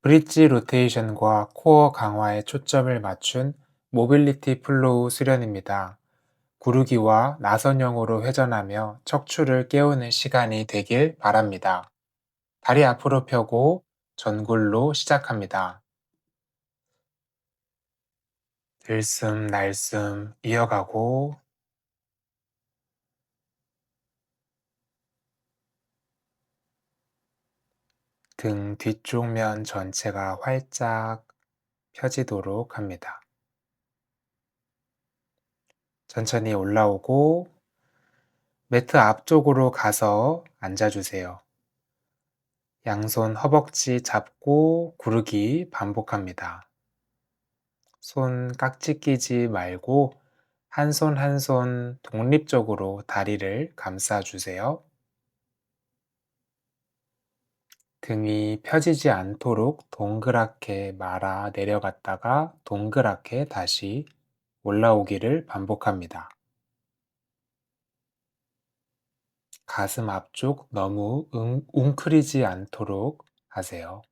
브릿지 로테이션과 코어 강화에 초점을 맞춘 모빌리티 플로우 수련입니다. 구르기와 나선형으로 회전하며 척추를 깨우는 시간이 되길 바랍니다. 다리 앞으로 펴고 전굴로 시작합니다. 들숨 날숨 이어가고 등 뒤쪽 면 전체가 활짝 펴지도록 합니다. 천천히 올라오고 매트 앞쪽으로 가서 앉아주세요. 양손 허벅지 잡고 구르기 반복합니다. 손 깍지 끼지 말고 한 손 한 손 독립적으로 다리를 감싸주세요. 등이 펴지지 않도록 동그랗게 말아 내려갔다가 동그랗게 다시 올라오기를 반복합니다. 가슴 앞쪽 너무 웅크리지 않도록 하세요.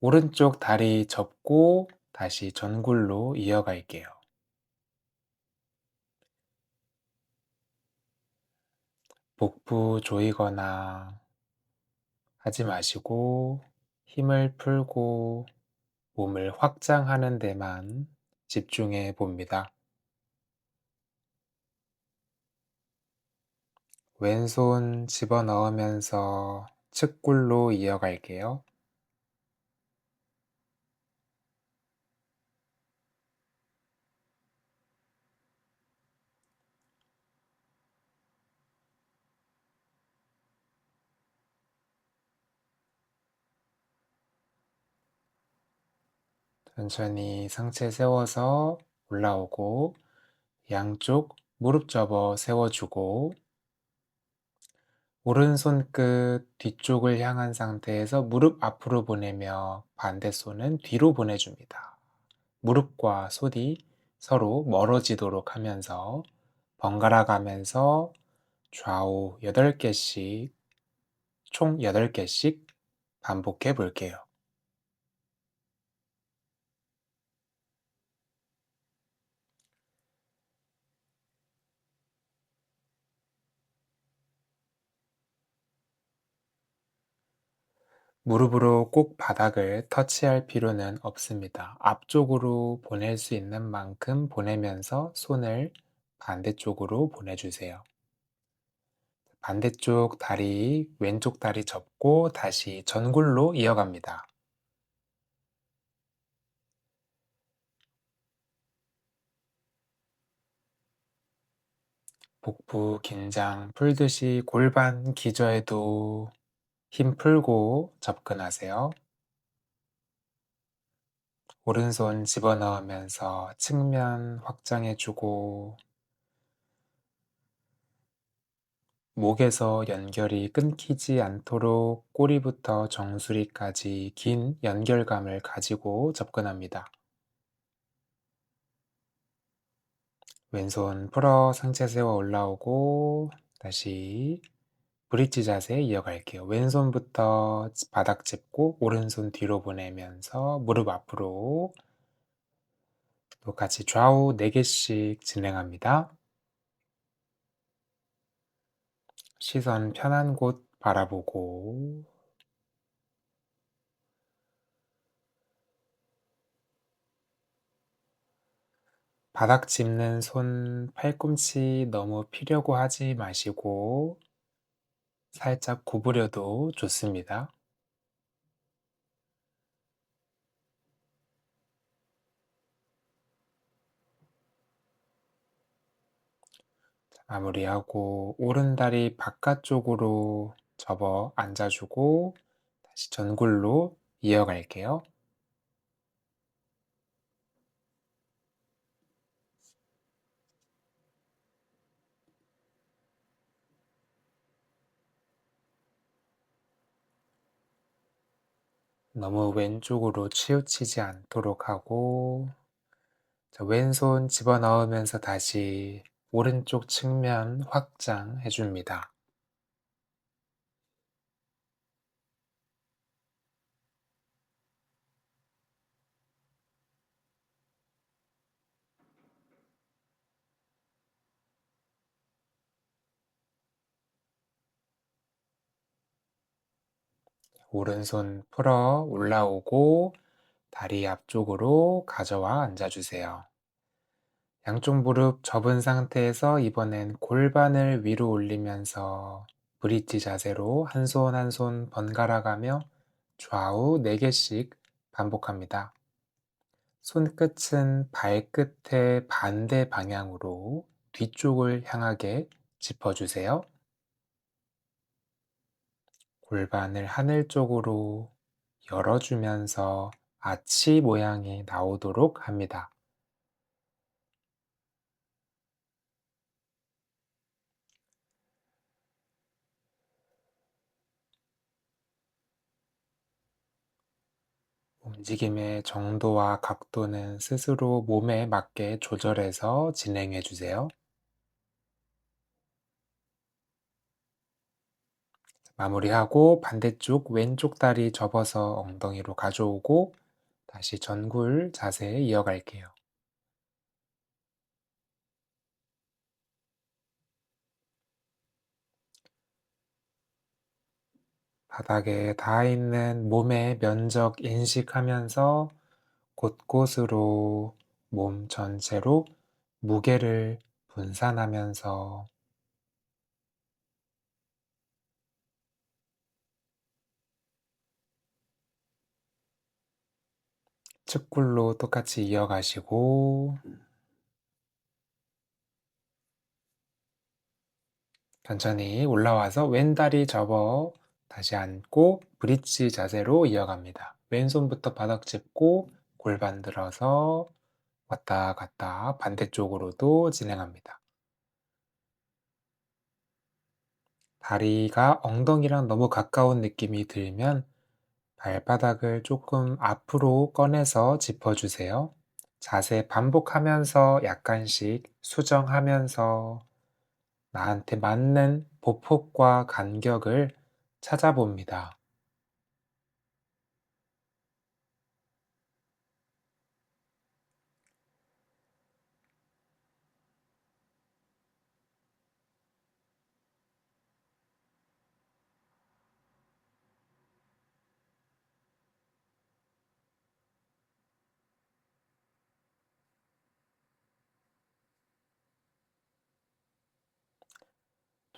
오른쪽 다리 접고 다시 전굴로 이어갈게요. 복부 조이거나 하지 마시고 힘을 풀고 몸을 확장하는 데만 집중해 봅니다. 왼손 집어넣으면서 측굴로 이어갈게요. 천천히 상체 세워서 올라오고 양쪽 무릎 접어 세워주고 오른손 끝 뒤쪽을 향한 상태에서 무릎 앞으로 보내며 반대 손은 뒤로 보내줍니다. 무릎과 손이 서로 멀어지도록 하면서 번갈아 가면서 좌우 8개씩, 총 8개씩 반복해 볼게요. 무릎으로 꼭 바닥을 터치할 필요는 없습니다. 앞쪽으로 보낼 수 있는 만큼 보내면서 손을 반대쪽으로 보내주세요. 반대쪽 다리, 왼쪽 다리 접고 다시 전굴로 이어갑니다. 복부 긴장 풀듯이 골반 기저에도 힘 풀고 접근하세요. 오른손 집어넣으면서 측면 확장해주고 목에서 연결이 끊기지 않도록 꼬리부터 정수리까지 긴 연결감을 가지고 접근합니다. 왼손 풀어 상체 세워 올라오고 다시 브릿지 자세 이어갈게요. 왼손부터 바닥 짚고 오른손 뒤로 보내면서 무릎 앞으로 또 같이 좌우 4개씩 진행합니다. 시선 편한 곳 바라보고 바닥 짚는 손 팔꿈치 너무 피려고 하지 마시고 살짝 구부려도 좋습니다. 마무리하고 오른다리 바깥쪽으로 접어 앉아주고 다시 전굴로 이어갈게요. 너무 왼쪽으로 치우치지 않도록 하고 왼손 집어넣으면서 다시 오른쪽 측면 확장해 줍니다. 오른손 풀어 올라오고 다리 앞쪽으로 가져와 앉아주세요. 양쪽 무릎 접은 상태에서 이번엔 골반을 위로 올리면서 브릿지 자세로 한 손 한 손 번갈아 가며 좌우 4개씩 반복합니다. 손끝은 발끝의 반대 방향으로 뒤쪽을 향하게 짚어주세요. 골반을 하늘 쪽으로 열어주면서 아치 모양이 나오도록 합니다. 움직임의 정도와 각도는 스스로 몸에 맞게 조절해서 진행해 주세요. 마무리하고 반대쪽 왼쪽 다리 접어서 엉덩이로 가져오고 다시 전굴 자세 이어갈게요. 바닥에 닿아 있는 몸의 면적 인식하면서 곳곳으로 몸 전체로 무게를 분산하면서 측굴로 똑같이 이어가시고 천천히 올라와서 왼다리 접어 다시 앉고 브릿지 자세로 이어갑니다. 왼손부터 바닥 짚고 골반 들어서 왔다 갔다 반대쪽으로도 진행합니다. 다리가 엉덩이랑 너무 가까운 느낌이 들면 발바닥을 조금 앞으로 꺼내서 짚어주세요. 자세 반복하면서 약간씩 수정하면서 나한테 맞는 보폭과 간격을 찾아봅니다.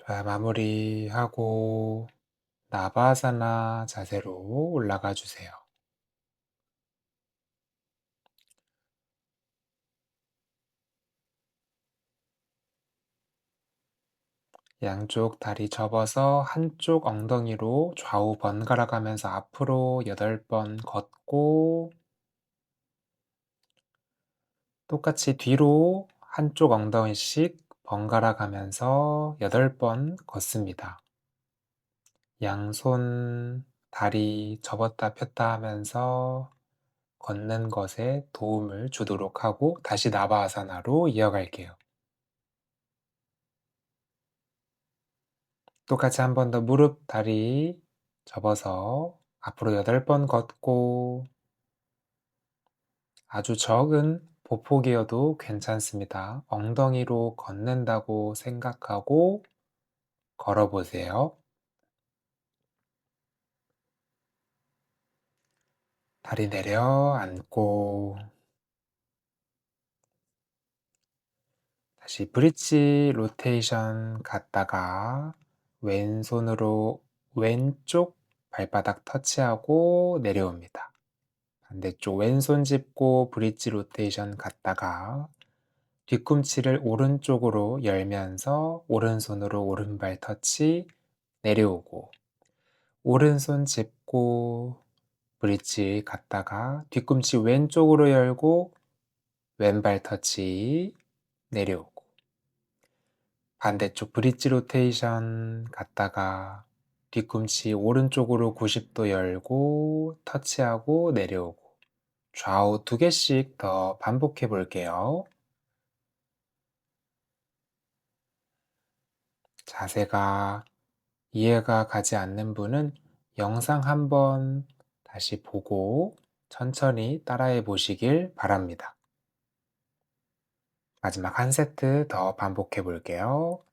자, 마무리하고 나바사나 자세로 올라가 주세요. 양쪽 다리 접어서 한쪽 엉덩이로 좌우 번갈아 가면서 앞으로 8번 걷고 똑같이 뒤로 한쪽 엉덩이씩 번갈아 가면서 8번 걷습니다. 양손 다리 접었다 폈다 하면서 걷는 것에 도움을 주도록 하고 다시 나바아사나로 이어갈게요. 똑같이 한 번 더 무릎, 다리 접어서 앞으로 8번 걷고 아주 적은 보폭이어도 괜찮습니다. 엉덩이로 걷는다고 생각하고 걸어보세요. 다리 내려 앉고 다시 브릿지 로테이션 갔다가 왼손으로 왼쪽 발바닥 터치하고 내려옵니다. 반대쪽 왼손 짚고 브릿지 로테이션 갔다가 뒤꿈치를 오른쪽으로 열면서 오른손으로 오른발 터치 내려오고 오른손 짚고 브릿지 갔다가 뒤꿈치 왼쪽으로 열고 왼발 터치 내려오고 반대쪽 브릿지 로테이션 갔다가 뒤꿈치 오른쪽으로 90도 열고 터치하고 내려오고 좌우 2개씩 더 반복해 볼게요. 자세가 이해가 가지 않는 분은 영상 한번 다시 보고 천천히 따라해 보시길 바랍니다. 마지막 한 세트 더 반복해 볼게요.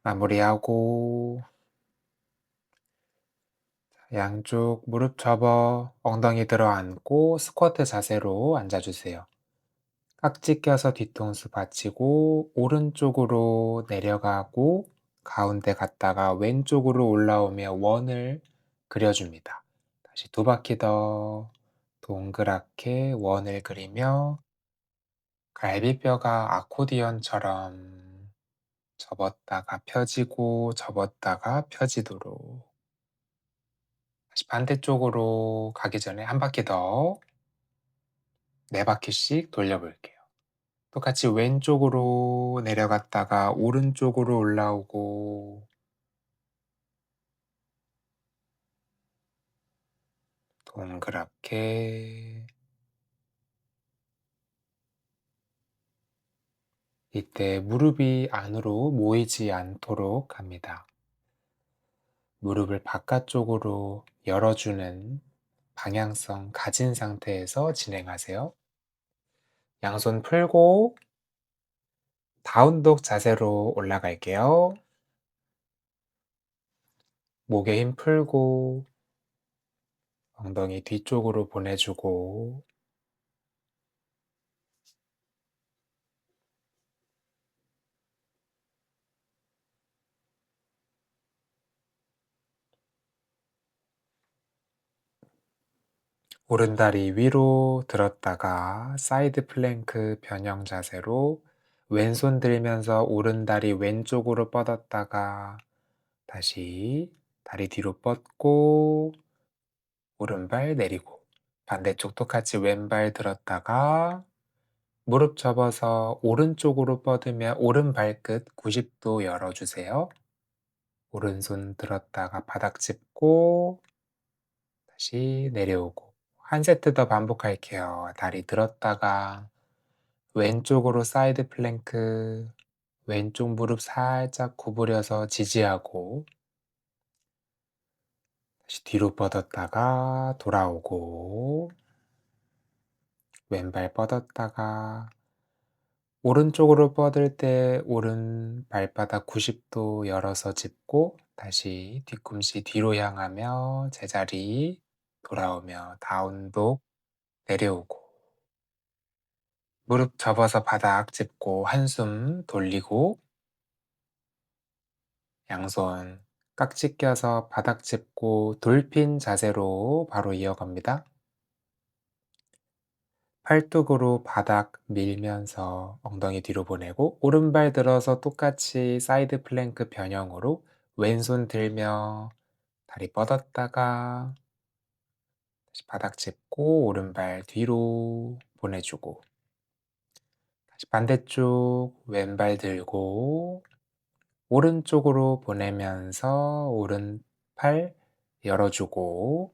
마무리하고 양쪽 무릎 접어 엉덩이 들어 앉고 스쿼트 자세로 앉아주세요. 깍지 껴서 뒤통수 받치고 오른쪽으로 내려가고 가운데 갔다가 왼쪽으로 올라오며 원을 그려줍니다. 다시 두 바퀴 더 동그랗게 원을 그리며 갈비뼈가 아코디언처럼 접었다가 펴지고 접었다가 펴지도록 다시 반대쪽으로 가기 전에 한 바퀴 더 네 바퀴씩 돌려볼게요. 똑같이 왼쪽으로 내려갔다가 오른쪽으로 올라오고 동그랗게 이때 무릎이 안으로 모이지 않도록 합니다. 무릎을 바깥쪽으로 열어주는 방향성 가진 상태에서 진행하세요. 양손 풀고 다운독 자세로 올라갈게요. 목에 힘 풀고 엉덩이 뒤쪽으로 보내주고 오른다리 위로 들었다가 사이드 플랭크 변형 자세로 왼손 들면서 오른다리 왼쪽으로 뻗었다가 다시 다리 뒤로 뻗고 오른발 내리고 반대쪽 똑같이 왼발 들었다가 무릎 접어서 오른쪽으로 뻗으며 오른 발끝 90도 열어주세요. 오른손 들었다가 바닥 짚고 다시 내려오고 한 세트 더 반복할게요. 다리 들었다가 왼쪽으로 사이드 플랭크 왼쪽 무릎 살짝 구부려서 지지하고 다시 뒤로 뻗었다가 돌아오고 왼발 뻗었다가 오른쪽으로 뻗을 때 오른 발바닥 90도 열어서 짚고 다시 뒤꿈치 뒤로 향하며 제자리 돌아오며 다운독 내려오고 무릎 접어서 바닥 짚고 한숨 돌리고 양손 깍지 껴서 바닥 짚고 돌핀 자세로 바로 이어갑니다. 팔뚝으로 바닥 밀면서 엉덩이 뒤로 보내고 오른발 들어서 똑같이 사이드 플랭크 변형으로 왼손 들며 다리 뻗었다가 다시 바닥 짚고 오른발 뒤로 보내주고 다시 반대쪽 왼발 들고 오른쪽으로 보내면서 오른팔 열어주고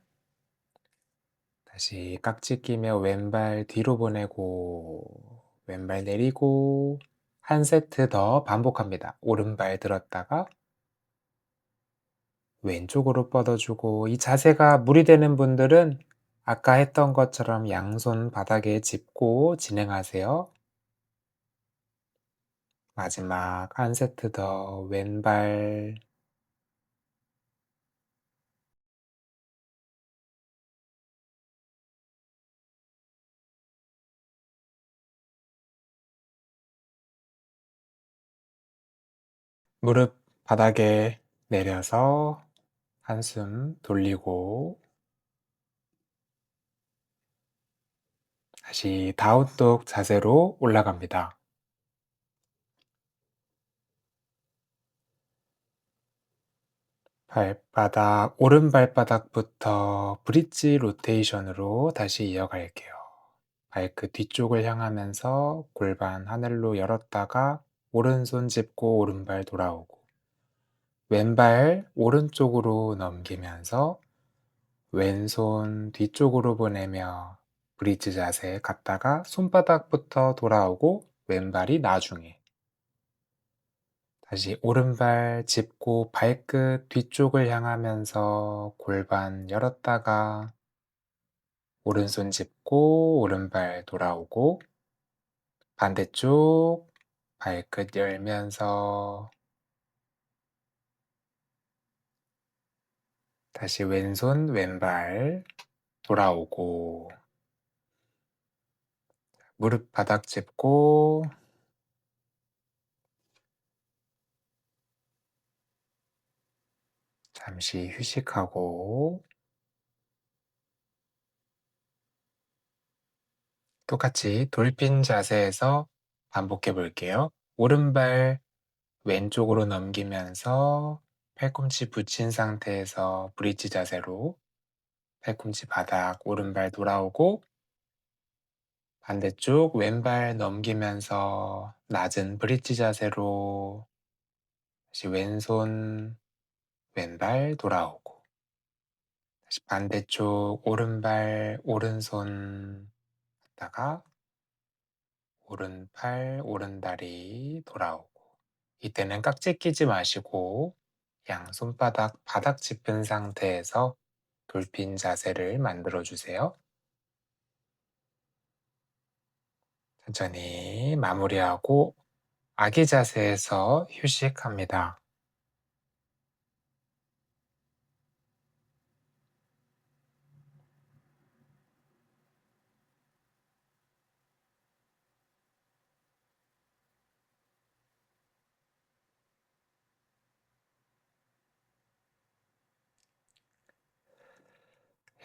다시 깍지 끼며 왼발 뒤로 보내고 왼발 내리고 한 세트 더 반복합니다. 오른발 들었다가 왼쪽으로 뻗어주고 이 자세가 무리되는 분들은 아까 했던 것처럼 양손 바닥에 짚고 진행하세요. 마지막 한 세트 더 왼발 무릎 바닥에 내려서 한숨 돌리고 다시 다운독 자세로 올라갑니다. 발바닥, 오른 발바닥부터 브릿지 로테이션으로 다시 이어갈게요. 발끝 뒤쪽을 향하면서 골반 하늘로 열었다가 오른손 짚고 오른발 돌아오고 왼발 오른쪽으로 넘기면서 왼손 뒤쪽으로 보내며 브릿지 자세 갔다가 손바닥부터 돌아오고 왼발이 나중에 다시 오른발 짚고 발끝 뒤쪽을 향하면서 골반 열었다가 오른손 짚고 오른발 돌아오고 반대쪽 발끝 열면서 다시 왼손, 왼발 돌아오고, 무릎 바닥 짚고, 잠시 휴식하고, 똑같이 돌핀 자세에서 반복해 볼게요. 오른발 왼쪽으로 넘기면서 팔꿈치 붙인 상태에서 브릿지 자세로 팔꿈치 바닥 오른발 돌아오고, 반대쪽 왼발 넘기면서 낮은 브릿지 자세로 다시 왼손 왼발 돌아오고, 다시 반대쪽 오른발 오른손 갔다가 오른팔 오른다리 돌아오고, 이때는 깍지 끼지 마시고 양 손바닥 바닥 짚은 상태에서 돌핀 자세를 만들어 주세요. 천천히 마무리하고 아기 자세에서 휴식합니다.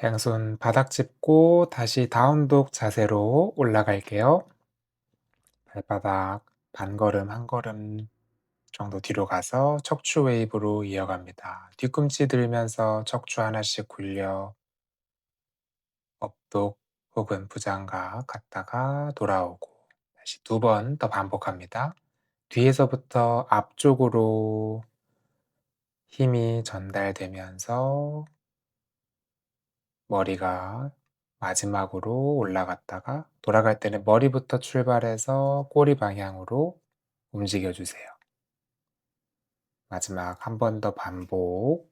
양손 바닥 짚고 다시 다운독 자세로 올라갈게요. 발바닥 반걸음 한 걸음 정도 뒤로 가서 척추 웨이브로 이어갑니다. 뒤꿈치 들면서 척추 하나씩 굴려 업독 혹은 부장각 갔다가 돌아오고, 다시 두 번 더 반복합니다. 뒤에서부터 앞쪽으로 힘이 전달되면서 머리가 마지막으로 올라갔다가 돌아갈 때는 머리부터 출발해서 꼬리 방향으로 움직여 주세요. 마지막 한 번 더 반복.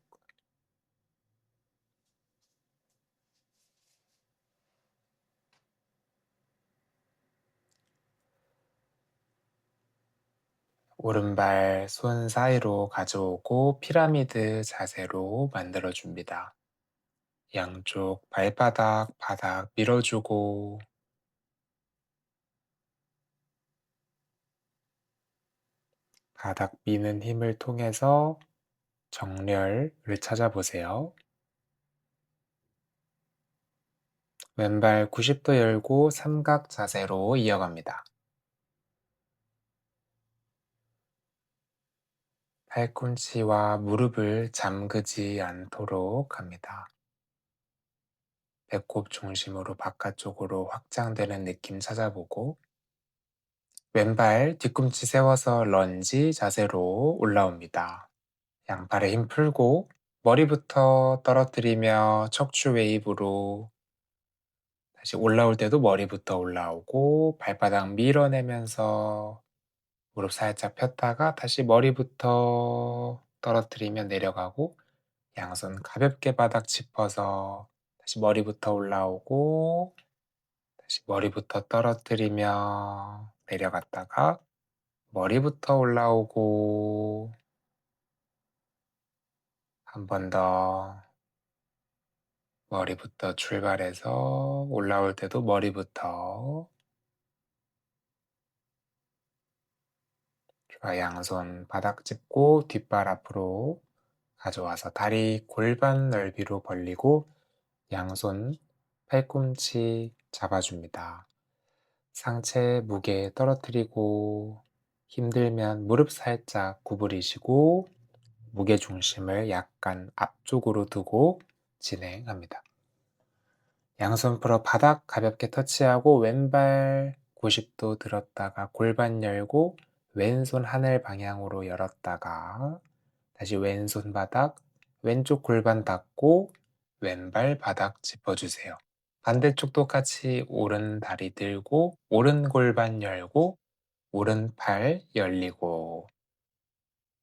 오른발 손 사이로 가져오고 피라미드 자세로 만들어 줍니다. 양쪽 발바닥 바닥 밀어주고, 바닥 미는 힘을 통해서 정렬을 찾아보세요. 왼발 90도 열고 삼각 자세로 이어갑니다. 팔꿈치와 무릎을 잠그지 않도록 합니다. 배꼽 중심으로 바깥쪽으로 확장되는 느낌 찾아보고, 왼발 뒤꿈치 세워서 런지 자세로 올라옵니다. 양팔에 힘 풀고 머리부터 떨어뜨리며 척추 웨이브로 다시 올라올 때도 머리부터 올라오고, 발바닥 밀어내면서 무릎 살짝 폈다가 다시 머리부터 떨어뜨리며 내려가고, 양손 가볍게 바닥 짚어서 다시 머리부터 올라오고, 다시 머리부터 떨어뜨리며 내려갔다가 머리부터 올라오고, 한 번 더 머리부터 출발해서 올라올 때도 머리부터. 좋아, 양손 바닥 짚고 뒷발 앞으로 가져와서 다리 골반 넓이로 벌리고 양손 팔꿈치 잡아줍니다. 상체 무게 떨어뜨리고, 힘들면 무릎 살짝 구부리시고 무게 중심을 약간 앞쪽으로 두고 진행합니다. 양손 풀어 바닥 가볍게 터치하고 왼발 90도 들었다가 골반 열고 왼손 하늘 방향으로 열었다가 다시 왼손 바닥 왼쪽 골반 닫고 왼발 바닥 짚어주세요. 반대쪽 똑같이 오른 다리 들고 오른 골반 열고 오른팔 열리고,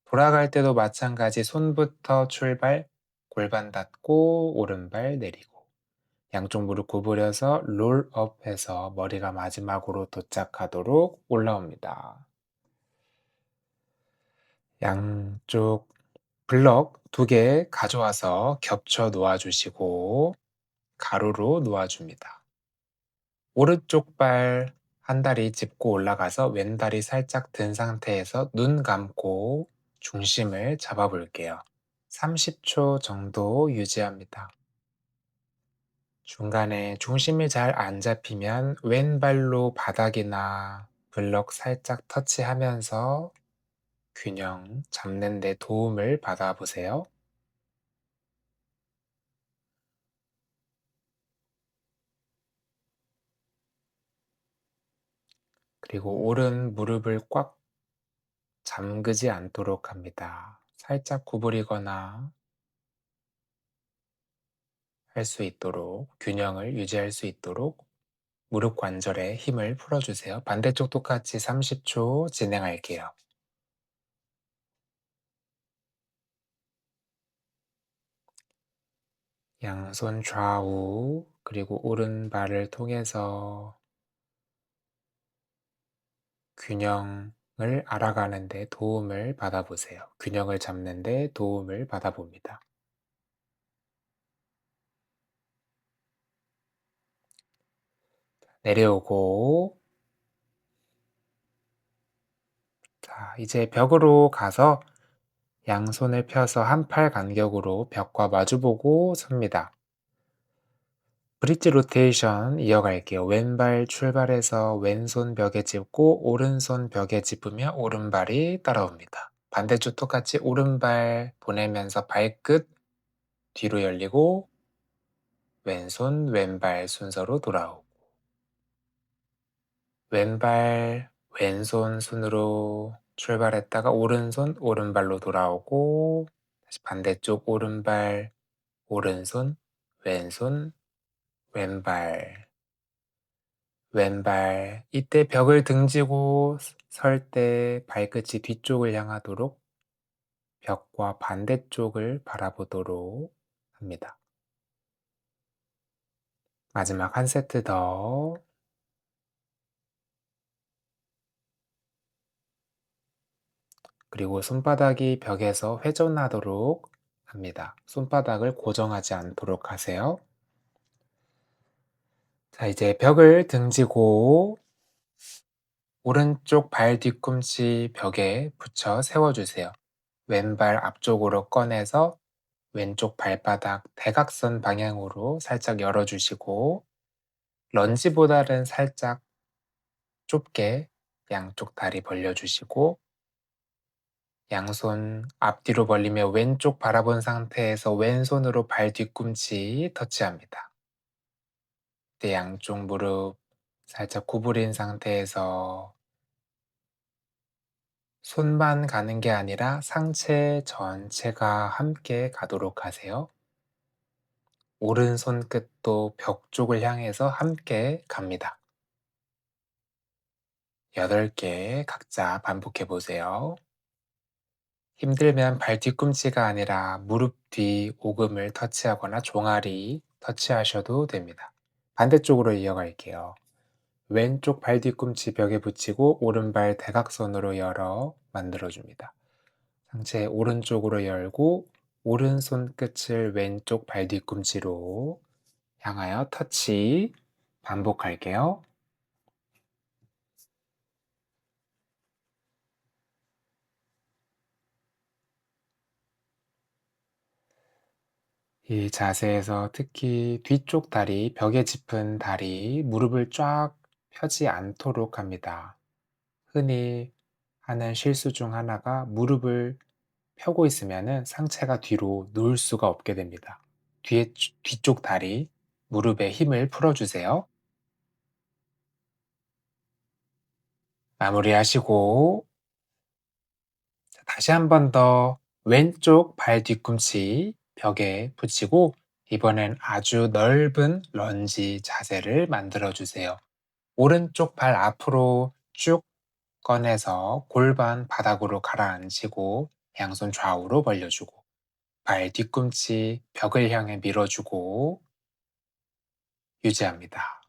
돌아갈 때도 마찬가지 손부터 출발, 골반 닫고 오른발 내리고, 양쪽 무릎 구부려서 롤업해서 머리가 마지막으로 도착하도록 올라옵니다. 양쪽 블럭 2개 가져와서 겹쳐 놓아 주시고 가로로 놓아 줍니다. 오른쪽 발 한 다리 짚고 올라가서 왼다리 살짝 든 상태에서 눈 감고 중심을 잡아 볼게요. 30초 정도 유지합니다. 중간에 중심이 잘 안 잡히면 왼발로 바닥이나 블럭 살짝 터치하면서 균형 잡는 데 도움을 받아 보세요. 그리고 오른 무릎을 꽉 잠그지 않도록 합니다. 살짝 구부리거나 할 수 있도록 균형을 유지할 수 있도록 무릎 관절에 힘을 풀어주세요. 반대쪽 똑같이 30초 진행할게요. 양손 좌우 그리고 오른발을 통해서 균형을 알아가는 데 도움을 받아보세요. 균형을 잡는 데 도움을 받아봅니다. 내려오고 자, 이제 벽으로 가서 양손을 펴서 한 팔 간격으로 벽과 마주보고 섭니다. 브릿지 로테이션 이어갈게요. 왼발 출발해서 왼손 벽에 짚고 오른손 벽에 짚으며 오른발이 따라옵니다. 반대쪽 똑같이 오른발 보내면서 발끝 뒤로 열리고 왼손 왼발 순서로 돌아오고 왼발 왼손 순으로 출발했다가 오른손 오른발로 돌아오고 다시 반대쪽 오른발 오른손 왼손 왼발 왼발 이때 벽을 등지고 설 때 발끝이 뒤쪽을 향하도록 벽과 반대쪽을 바라보도록 합니다. 마지막 한 세트 더. 그리고 손바닥이 벽에서 회전하도록 합니다. 손바닥을 고정하지 않도록 하세요. 자, 이제 벽을 등지고 오른쪽 발 뒤꿈치 벽에 붙여 세워주세요. 왼발 앞쪽으로 꺼내서 왼쪽 발바닥 대각선 방향으로 살짝 열어주시고 런지보다는 살짝 좁게 양쪽 다리 벌려주시고 양손 앞뒤로 벌리며 왼쪽 바라본 상태에서 왼손으로 발 뒤꿈치 터치합니다. 이때 양쪽 무릎 살짝 구부린 상태에서 손만 가는 게 아니라 상체 전체가 함께 가도록 하세요. 오른손 끝도 벽 쪽을 향해서 함께 갑니다. 8개 각자 반복해 보세요. 힘들면 발 뒤꿈치가 아니라 무릎 뒤 오금을 터치하거나 종아리 터치하셔도 됩니다. 반대쪽으로 이어갈게요. 왼쪽 발 뒤꿈치 벽에 붙이고 오른발 대각선으로 열어 만들어줍니다. 상체 오른쪽으로 열고 오른손 끝을 왼쪽 발 뒤꿈치로 향하여 터치 반복할게요. 이 자세에서 특히 뒤쪽 다리, 벽에 짚은 다리, 무릎을 쫙 펴지 않도록 합니다. 흔히 하는 실수 중 하나가 무릎을 펴고 있으면 상체가 뒤로 누울 수가 없게 됩니다. 뒤쪽 다리, 무릎에 힘을 풀어주세요. 마무리하시고 다시 한 번 더 왼쪽 발 뒤꿈치 벽에 붙이고 이번엔 아주 넓은 런지 자세를 만들어 주세요. 오른쪽 발 앞으로 쭉 꺼내서 골반 바닥으로 가라앉히고 양손 좌우로 벌려주고 발 뒤꿈치 벽을 향해 밀어주고 유지합니다.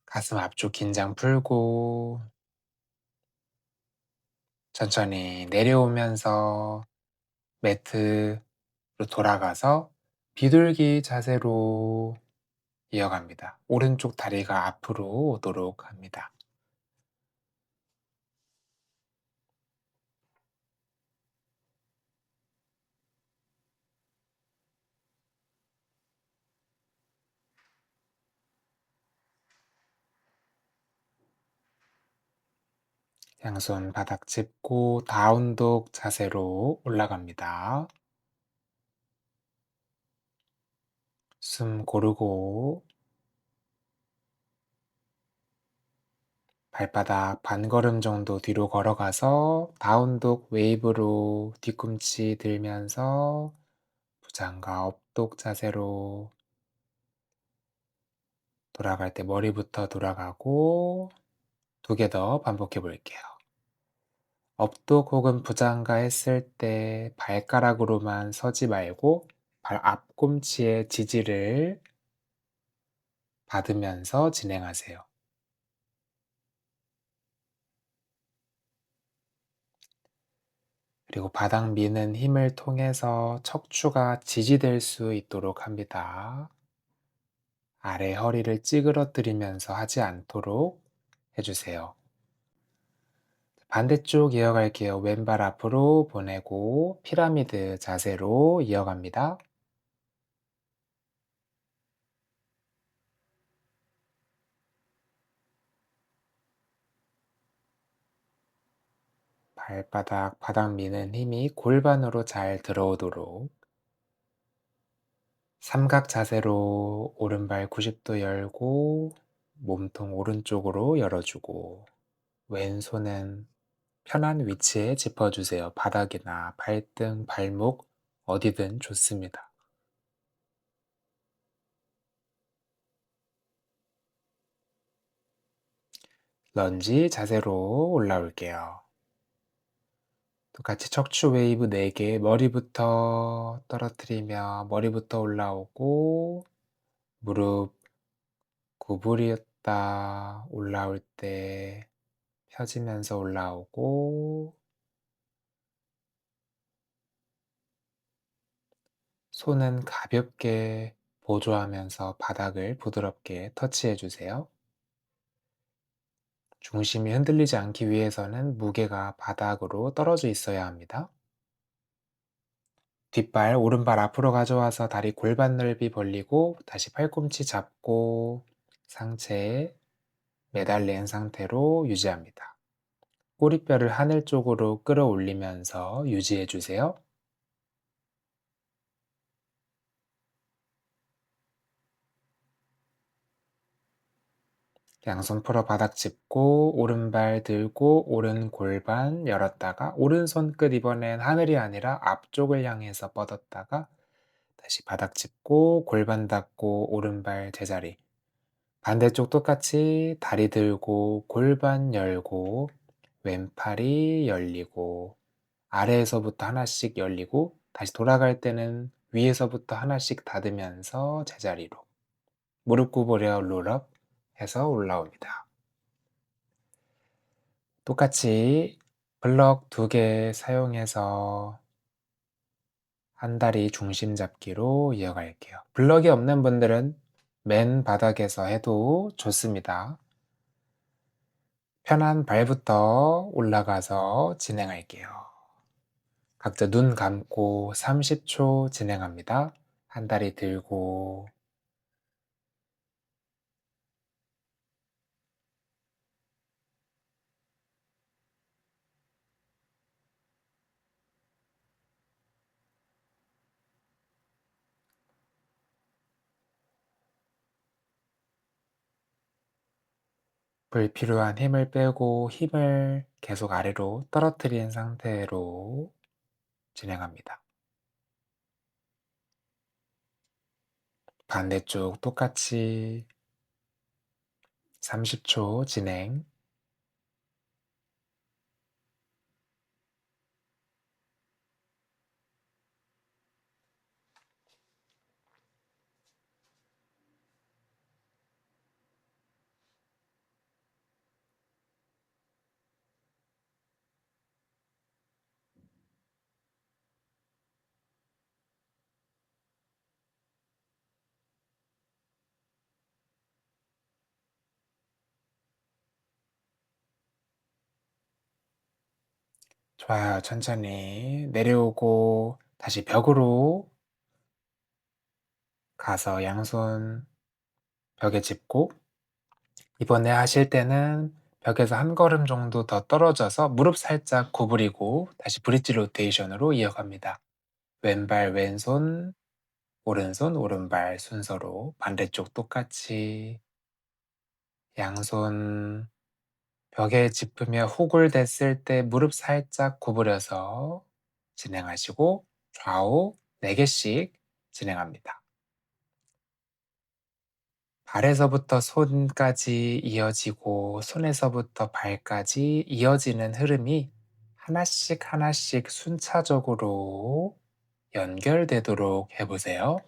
가슴 앞쪽 긴장 풀고 천천히 내려오면서 매트로 돌아가서 비둘기 자세로 이어갑니다. 오른쪽 다리가 앞으로 오도록 합니다. 양손 바닥 짚고 다운독 자세로 올라갑니다. 숨 고르고 발바닥 반걸음 정도 뒤로 걸어가서 다운독 웨이브로 뒤꿈치 들면서 부장과 업독 자세로 돌아갈 때 머리부터 돌아가고 2개 더 반복해 볼게요. 업독 혹은 부장가 했을 때 발가락으로만 서지 말고 발 앞꿈치의 지지를 받으면서 진행하세요. 그리고 바닥 미는 힘을 통해서 척추가 지지될 수 있도록 합니다. 아래 허리를 찌그러뜨리면서 하지 않도록 해주세요. 반대쪽 이어갈게요. 왼발 앞으로 보내고 피라미드 자세로 이어갑니다. 발바닥, 바닥 미는 힘이 골반으로 잘 들어오도록 삼각 자세로 오른발 90도 열고 몸통 오른쪽으로 열어주고 왼손은 편한 위치에 짚어주세요. 바닥이나 발등, 발목 어디든 좋습니다. 런지 자세로 올라올게요. 똑같이 척추 웨이브 4개 머리부터 떨어뜨리며 머리부터 올라오고 무릎 구부렸다 올라올 때 펴지면서 올라오고 손은 가볍게 보조하면서 바닥을 부드럽게 터치해 주세요. 중심이 흔들리지 않기 위해서는 무게가 바닥으로 떨어져 있어야 합니다. 뒷발, 오른발 앞으로 가져와서 다리 골반 넓이 벌리고 다시 팔꿈치 잡고 상체에 매달린 상태로 유지합니다. 꼬리뼈를 하늘 쪽으로 끌어올리면서 유지해 주세요. 양손 풀어 바닥 짚고 오른발 들고 오른 골반 열었다가 오른손 끝 이번엔 하늘이 아니라 앞쪽을 향해서 뻗었다가 다시 바닥 짚고 골반 닫고 오른발 제자리 반대쪽 똑같이 다리 들고 골반 열고 왼팔이 열리고 아래에서부터 하나씩 열리고 다시 돌아갈 때는 위에서부터 하나씩 닫으면서 제자리로 무릎 구부려 롤업 해서 올라옵니다. 똑같이 블럭 2개 사용해서 한 다리 중심 잡기로 이어갈게요. 블럭이 없는 분들은 맨 바닥에서 해도 좋습니다. 편한 발부터 올라가서 진행할게요. 각자 눈 감고 30초 진행합니다. 한 다리 들고 불필요한 힘을 빼고 힘을 계속 아래로 떨어뜨린 상태로 진행합니다. 반대쪽 똑같이 30초 진행. 좋아요. 천천히 내려오고 다시 벽으로 가서 양손 벽에 짚고 이번에 하실 때는 벽에서 한 걸음 정도 더 떨어져서 무릎 살짝 구부리고 다시 브릿지 로테이션으로 이어갑니다. 왼발 왼손, 오른손 오른발 순서로 반대쪽 똑같이 양손 벽에 짚으며 훅을 댔을 때 무릎 살짝 구부려서 진행하시고 좌우 4개씩 진행합니다. 발에서부터 손까지 이어지고 손에서부터 발까지 이어지는 흐름이 하나씩 하나씩 순차적으로 연결되도록 해보세요.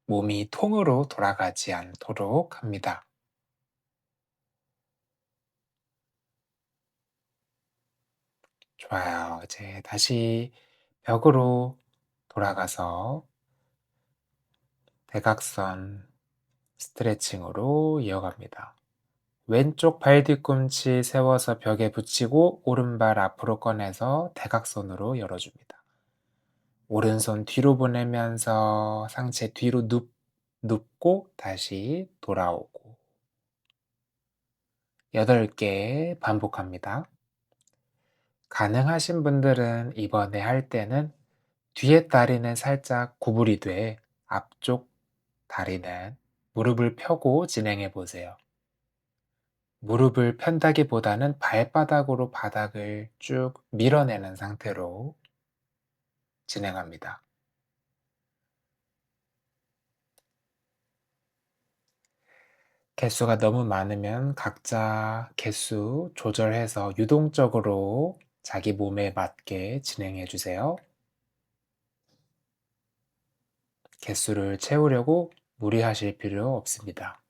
몸이 통으로 돌아가지 않도록 합니다. 좋아요. 이제 다시 벽으로 돌아가서 대각선 스트레칭으로 이어갑니다. 왼쪽 발 뒤꿈치 세워서 벽에 붙이고 오른발 앞으로 꺼내서 대각선으로 열어줍니다. 오른손 뒤로 보내면서 상체 뒤로 눕고 다시 돌아오고 8개 반복합니다. 가능하신 분들은 이번에 할 때는 뒤에 다리는 살짝 구부리되 앞쪽 다리는 무릎을 펴고 진행해 보세요. 무릎을 편다기보다는 발바닥으로 바닥을 쭉 밀어내는 상태로 진행합니다. 개수가 너무 많으면 각자 개수 조절해서 유동적으로 자기 몸에 맞게 진행해 주세요. 개수를 채우려고 무리하실 필요 없습니다.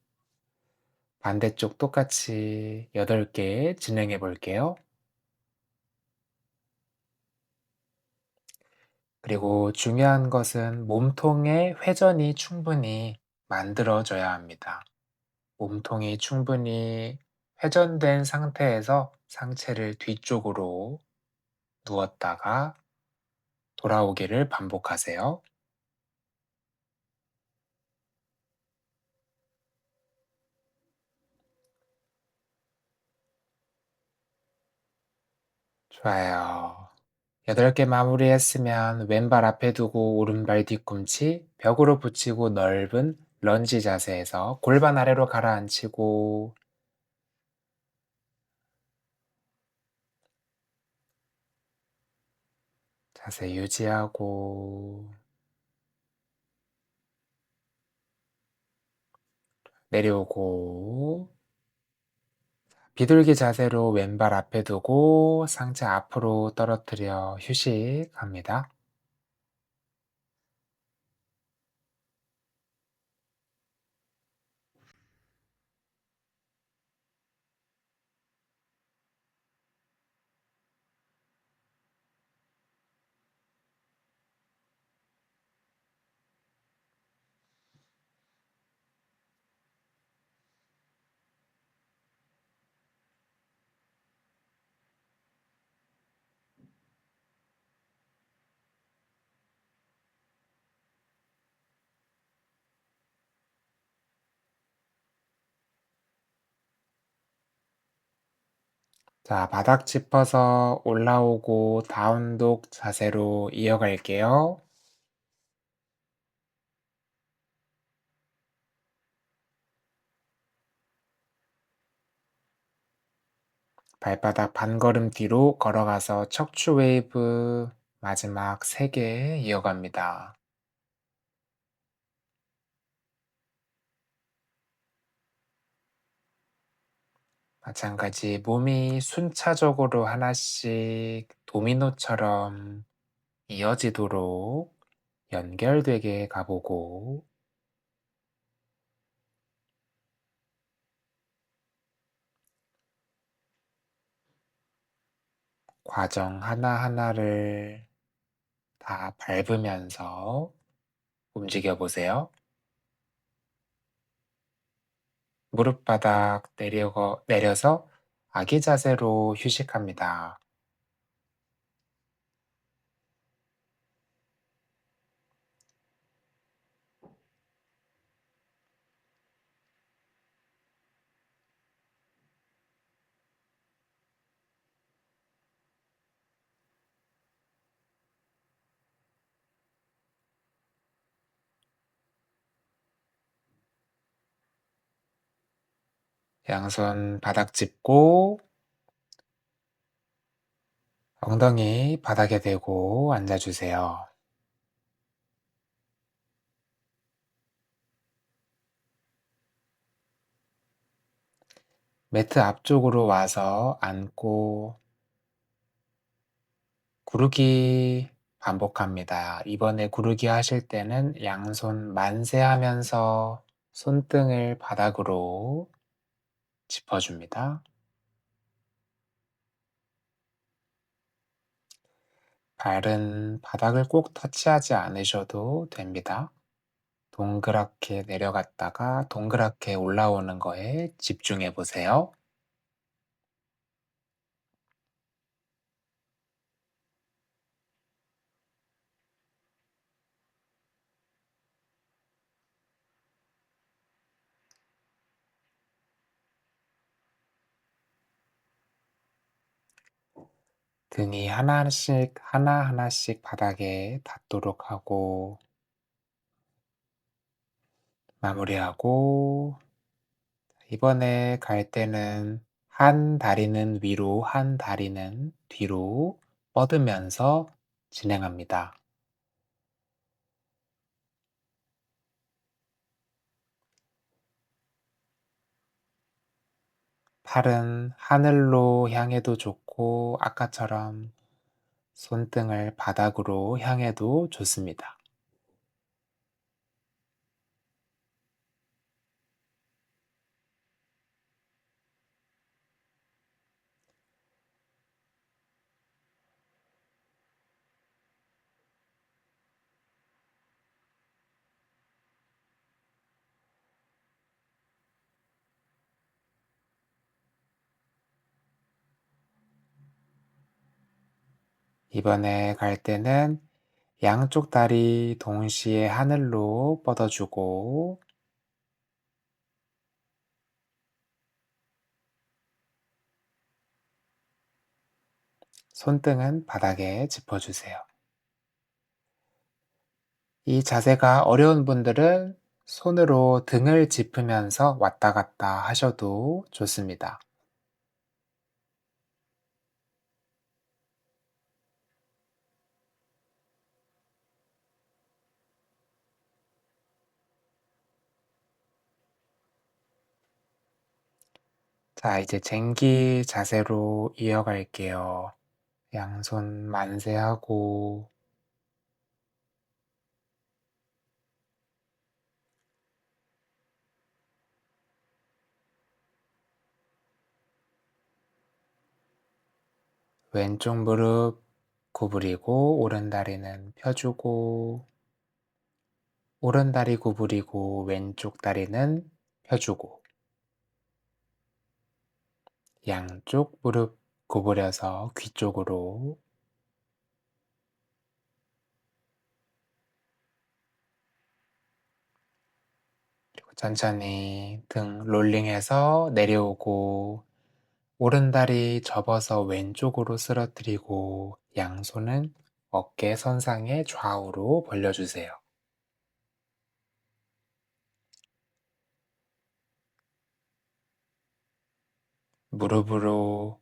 반대쪽 똑같이 8개 진행해 볼게요. 그리고 중요한 것은 몸통의 회전이 충분히 만들어져야 합니다. 몸통이 충분히 회전된 상태에서 상체를 뒤쪽으로 누웠다가 돌아오기를 반복하세요. 좋아요. 8개 마무리했으면 왼발 앞에 두고 오른발 뒤꿈치 벽으로 붙이고 넓은 런지 자세에서 골반 아래로 가라앉히고 자세 유지하고 내려오고 비둘기 자세로 왼발 앞에 두고 상체 앞으로 떨어뜨려 휴식합니다. 자, 바닥 짚어서 올라오고 다운독 자세로 이어갈게요. 발바닥 반걸음 뒤로 걸어가서 척추 웨이브 마지막 3개 이어갑니다. 마찬가지 몸이 순차적으로 하나씩 도미노처럼 이어지도록 연결되게 가보고 과정 하나하나를 다 밟으면서 움직여 보세요. 무릎바닥 내려서 아기 자세로 휴식합니다. 양손 바닥 짚고 엉덩이 바닥에 대고 앉아주세요. 매트 앞쪽으로 와서 앉고 구르기 반복합니다. 이번에 구르기 하실 때는 양손 만세하면서 손등을 바닥으로 짚어줍니다. 발은 바닥을 꼭 터치하지 않으셔도 됩니다. 동그랗게 내려갔다가 동그랗게 올라오는 거에 집중해 보세요. 등이 하나하나씩 바닥에 닿도록 하고 마무리하고 이번에 갈 때는 한 다리는 위로, 한 다리는 뒤로 뻗으면서 진행합니다. 팔은 하늘로 향해도 좋고 아까처럼 손등을 바닥으로 향해도 좋습니다. 이번에 갈 때는 양쪽 다리 동시에 하늘로 뻗어주고 손등은 바닥에 짚어주세요. 이 자세가 어려운 분들은 손으로 등을 짚으면서 왔다 갔다 하셔도 좋습니다. 자, 이제 쟁기 자세로 이어갈게요. 양손 만세하고 왼쪽 무릎 구부리고 오른 다리는 펴주고 오른 다리 구부리고 왼쪽 다리는 펴주고 양쪽 무릎 구부려서 귀 쪽으로 그리고 천천히 등 롤링해서 내려오고 오른다리 접어서 왼쪽으로 쓰러뜨리고 양손은 어깨 선상에 좌우로 벌려주세요. 무릎으로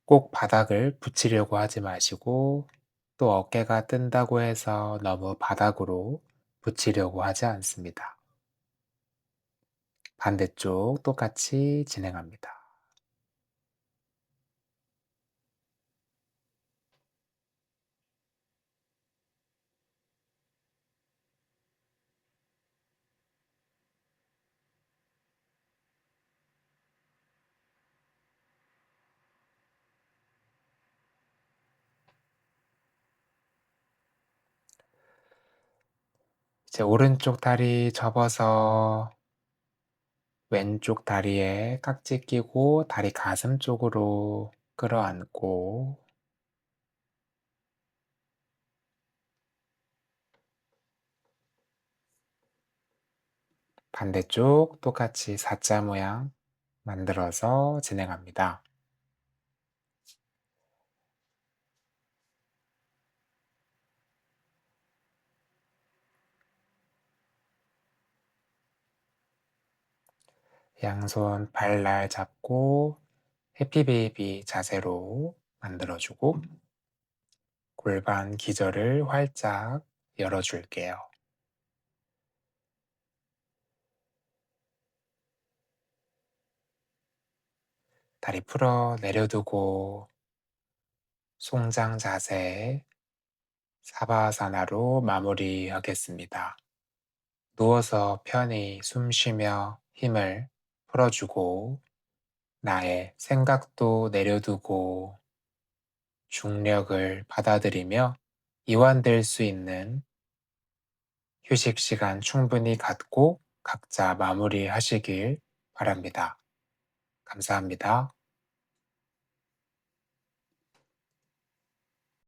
꼭 바닥을 붙이려고 하지 마시고 또 어깨가 뜬다고 해서 너무 바닥으로 붙이려고 하지 않습니다. 반대쪽 똑같이 진행합니다. 이제 오른쪽 다리 접어서 왼쪽 다리에 깍지 끼고 다리 가슴 쪽으로 끌어안고 반대쪽 똑같이 사자 모양 만들어서 진행합니다. 양손 발날 잡고 해피베이비 자세로 만들어주고 골반 기저를 활짝 열어줄게요. 다리 풀어 내려두고 송장 자세 사바사나로 마무리하겠습니다. 누워서 편히 숨 쉬며 힘을 풀어주고 나의 생각도 내려두고 중력을 받아들이며 이완될 수 있는 휴식 시간 충분히 갖고 각자 마무리하시길 바랍니다. 감사합니다.